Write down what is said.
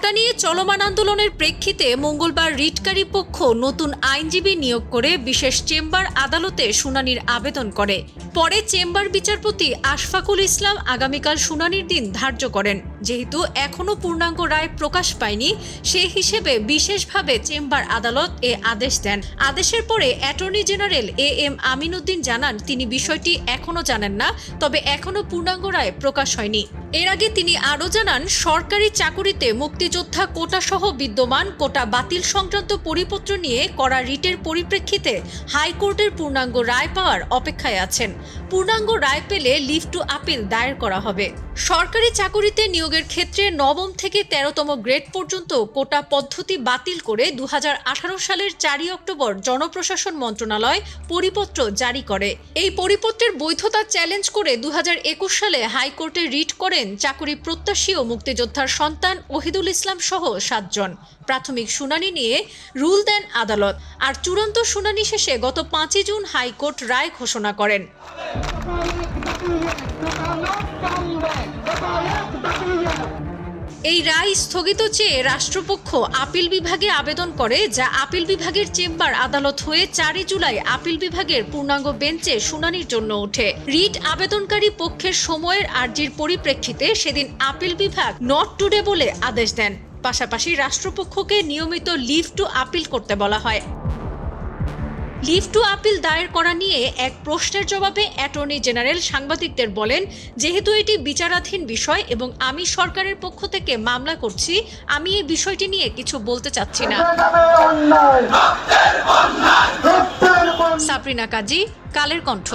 কোটা নিয়ে চলমান আন্দোলনের প্রেক্ষিতে মঙ্গলবার রিটকারী পক্ষ নতুন আইনজীবী নিয়োগ করে বিশেষ চেম্বার আদালতে শুনানির আবেদন করে। পরে চেম্বার বিচারপতি আশফাকুল ইসলাম আগামীকাল শুনানির দিন ধার্য করেন। যেহেতু এখনও পূর্ণাঙ্গ রায় প্রকাশ পায়নি, সে হিসেবে বিশেষভাবে চেম্বার আদালত এ আদেশ দেন। আদেশের পরে attorney general AM Amin Uddin জানান, তিনি বিষয়টি এখনও জানেন না, তবে এখনও পূর্ণাঙ্গ রায় প্রকাশ হয়নি। এর আগে তিনি আরও জানান, সরকারি চাকুরিতে মুক্তিযোদ্ধা কোটা সহ বিদ্যমান কোটা বাতিল সংক্রান্ত পরিপত্র নিয়ে করা রিটের পরিপ্রেক্ষিতে হাইকোর্টের পূর্ণাঙ্গ রায় পাওয়ার অপেক্ষায় আছেন। পূর্ণাঙ্গ রায় পেলে লিভ টু আপিল দায়ের করা হবে। সরকারি চাকুরিতে নিয়োগের ক্ষেত্রে ৯ম থেকে ১৩তম গ্রেড পর্যন্ত কোটা পদ্ধতি বাতিল করে ২০১৮ সালের ৪ অক্টোবর জনপ্রশাসন মন্ত্রণালয় পরিপত্র জারি করে। এই পরিপত্রের বৈধতা চ্যালেঞ্জ করে ২০২১ সালে হাইকোর্টে রিট করেন চাকুরি প্রত্যাশী ও মুক্তিযোদ্ধার সন্তান ওহিদুল ইসলাম সহ ৭ জন। প্রাথমিক শুনানি নিয়ে রুল দেন আদালত, আর চূড়ান্ত শুনানি শেষে গত ৫ জুন হাইকোর্ট রায় ঘোষণা করেন। এই রায় স্থগিত চেয়ে রাষ্ট্রপক্ষ আপিল বিভাগে আবেদন করে, যা আপিল বিভাগের চেম্বার আদালত হয়ে ৪ জুলাই আপিল বিভাগের পূর্ণাঙ্গ বেঞ্চে শুনানির জন্য ওঠে। রিট আবেদনকারী পক্ষের সময়ের আর্জির পরিপ্রেক্ষিতে সেদিন আপিল বিভাগ নট টুডে বলে আদেশ দেন। পাশাপাশি রাষ্ট্রপক্ষকে নিয়মিত লিভ টু আপিল করতে বলা হয়। লিভ টু আপিল দায়ের করা নিয়ে এক প্রশ্নের জবাবে অ্যাটর্নি জেনারেল সাংবাদিকদের বলেন, যেহেতু এটি বিচারাধীন বিষয় এবং আমি সরকারের পক্ষ থেকে মামলা করছি, আমি এই বিষয়টি নিয়ে কিছু বলতে চাচ্ছি না। সাবরিনা কাজী, কালের কণ্ঠ।